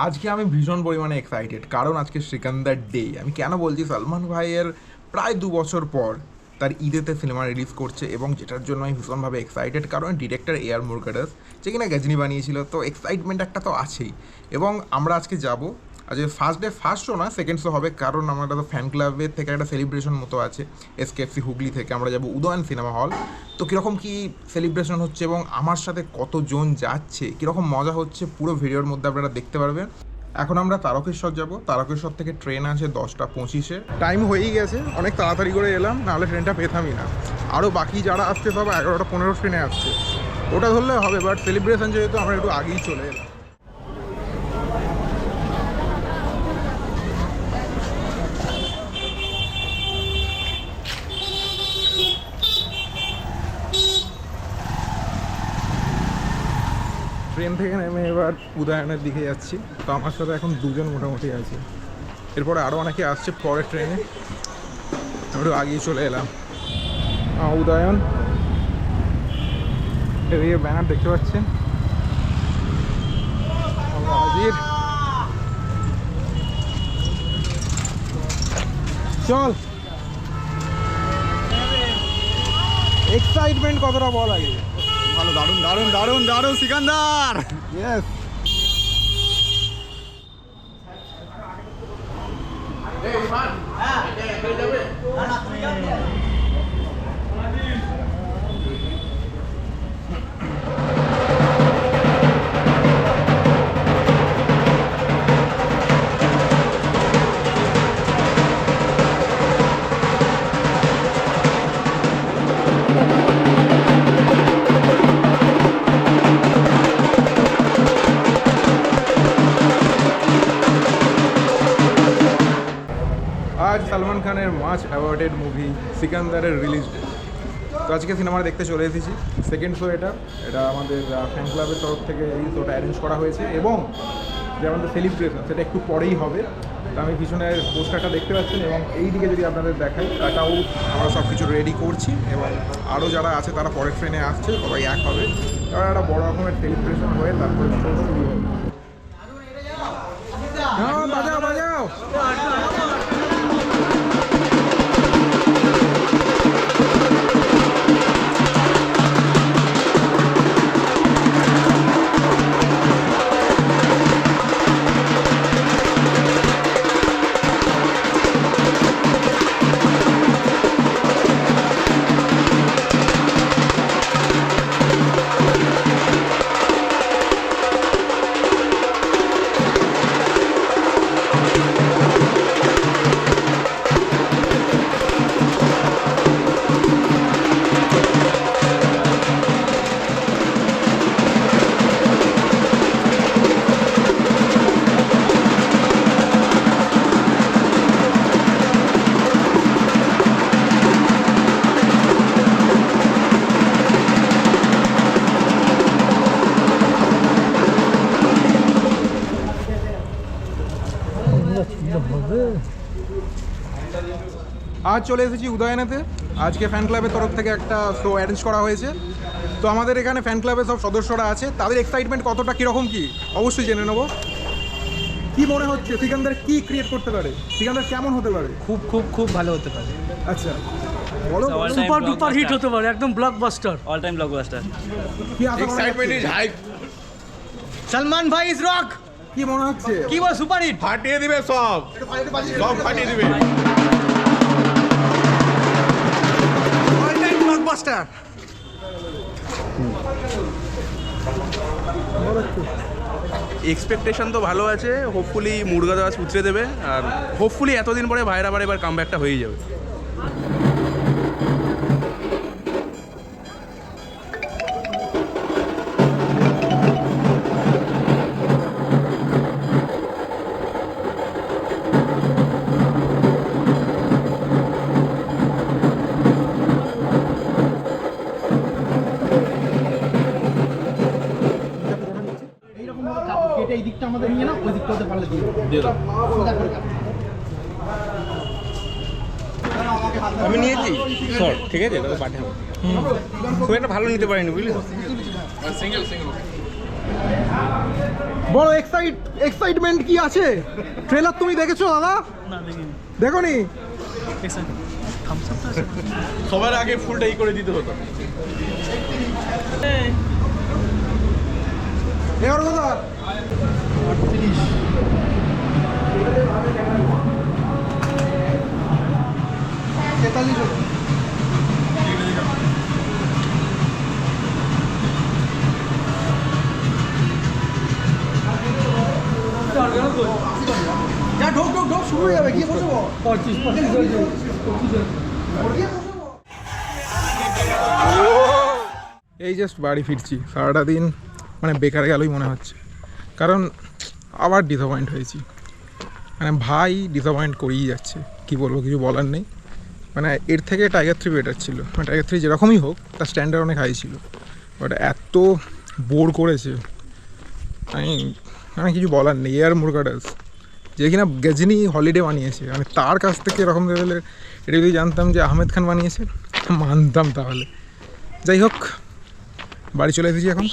আজকে আমি ভীষণ পরিমাণে এক্সাইটেড, কারণ আজকে সিকান্দার ডে। আমি কেন বলছি, সলমান ভাইয়ের প্রায় 2 বছর পর তার ঈদেতে সিনেমা রিলিজ করছে, এবং যেটার জন্য আমি ভীষণভাবে এক্সাইটেড, কারণ ডিরেক্টর এআর মুরগাদাস, যে কিনা গজনি বানিয়েছিল, তো এক্সাইটমেন্ট একটা তো আছেই। এবং আমরা আজকে যাব, আজকে ফার্স্ট শো না, সেকেন্ড শো হবে, কারণ আমরা তো ফ্যান ক্লাবের থেকে একটা সেলিব্রেশন মতো আছে এসকেএফসি হুগলি থেকে। আমরা যাব উদয়ন সিনেমা হল। তো কীরকম কী সেলিব্রেশন হচ্ছে এবং আমার সাথে কতজন যাচ্ছে, কীরকম মজা হচ্ছে, পুরো ভিডিওর মধ্যে আপনারা দেখতে পারবেন। এখন আমরা তারকেশ্বর যাব। তারকেশ্বর থেকে ট্রেন আছে 10টা 25-এ। টাইম হয়েই গেছে, অনেক তাড়াতাড়ি করে এলাম, নাহলে ট্রেনটা পেতামই না। আরও বাকি যারা আসছে সব 11টা 15 ট্রেনে আসছে, ওটা ধরলে হবে। বাট সেলিব্রেশন যেহেতু, আমরা একটু আগেই চলে এলাম। ট্রেন থেকে নেমে এবার উদয়নের দিকে যাচ্ছি। তো আমার সাথে এখন দুজন মোটামুটি আছে, এরপরে আরও অনেকে আসছে পরের ট্রেনে। একটু আগেই চলে এলাম। উদয়ন, এদিকে ব্যানার দেখতে পাচ্ছেন, হাজির। চল, এক্সাইটমেন্ট কতটা বল আগে। ভালো, দারুণ দারুণ দারুণ দারুণ সিকান্দার। ইয়েস। আজ সালমান খানের মাচ অ্যাওয়ার্ডেড মুভি সিকান্দারের রিলিজ ডে। তো আজকে সিনেমাটা দেখতে চলে এসেছি। সেকেন্ড শো এটা আমাদের ফ্যান ক্লাবের তরফ থেকে এই শোটা অ্যারেঞ্জ করা হয়েছে, এবং যে আমাদের সেলিব্রেশন সেটা একটু পরেই হবে। তো আমি পিছনের পোস্টারটা দেখতে পাচ্ছেন, এবং এই দিকে যদি আপনাদের দেখাই, তাটাও আমরা সব কিছু রেডি করছি, এবং আরও যারা আছে তারা পরের ট্রেনে আসছে, সবাই এক হবে। এবার একটা বড় রকমের সেলিব্রেশন হয়ে তারপরে শো শুরু হবে। হ্যাঁ, বাজাও বাজাও। আজ চলে এসেছি উদয়নেতে। আজকে ফ্যান ক্লাবের তরফ থেকে একটা শো অ্যারেঞ্জ করা হয়েছে। তো আমাদের এখানে ফ্যান ক্লাবের সব সদস্যরা আছে, তাদের এক্সাইটমেন্ট কতটা, কীরকম কি অবশ্যই জেনে নেবো। কি মনে হচ্ছে সিকান্দার কি ক্রিয়েট করতে পারে, সিকান্দার কেমন হতে পারে? খুব খুব খুব ভালো হতে পারে। আচ্ছা বলো। সুপার ডুপার হিট হতে পারে, একদম ব্লকবাস্টার, অল টাইম ব্লকবাস্টার। কি এক্সাইটমেন্ট ইজ হাই। সলমান ভাই ইজ রক। কি মনে হচ্ছে? কি বল, সুপার হিট ফাটিয়ে দিবে সব, সব ফাটিয়ে দিবে। All time blockbuster. এক্সপেকটেশন তো ভালো আছে। হোপফুলি মুরগাদাস উতরে দেবে, আর হোপফুলি এতদিন পরে ভাইরা আবার এবার কামব্যাকটা হয়ে যাবে। এই দিকটা আমাদের নিয়ে না, ওই দিকটা হতে পারলে দিয়ে দাও। আমি নিয়েছি শর্ট, ঠিক আছে, তোকে পাঠাবো। খুব একটা ভালো নিতে পারিনি, বুঝলি তো। বলো এক্সাইটমেন্ট কি আছে? ট্রেলার তুমি দেখেছো দাদা? না দেখিনি দেখো নি? থামস আপ আছে সবার আগে ফুলটা করে দিতে হতো। এগারো দাদা 38 যা ঢোক ঢোক ঢোক শুরু হয়ে যাবে গিয়ে বসে বল 25 এই জাস্ট বাড়ি ফিরছি, সারাটা দিন মানে বেকার গেলই মনে হচ্ছে, কারণ আবার ডিসঅ্যাপয়েন্ট হয়েছি। মানে ভাই ডিসঅ্যাপয়েন্ট করেই যাচ্ছে, কি বলবো, কিছু বলার নেই। মানে এর থেকে টাইগার 3 বেটার ছিল, মানে টাইগার 3 যেরকমই হোক তার স্ট্যান্ডার্ড অনেক হাই ছিল, বাট এত বোর করেছে আমি মানে কিছু বলার নেই। এয়ার মুরগাডাস যে কিনা গজনি হলিডে বানিয়েছে, মানে তার কাছ থেকে এরকম লেভেলের, এটা যদি জানতাম যে আহমেদ খান বানিয়েছে মানতাম তাহলে। যাই হোক, বাড়ি চলে এসেছি এখন।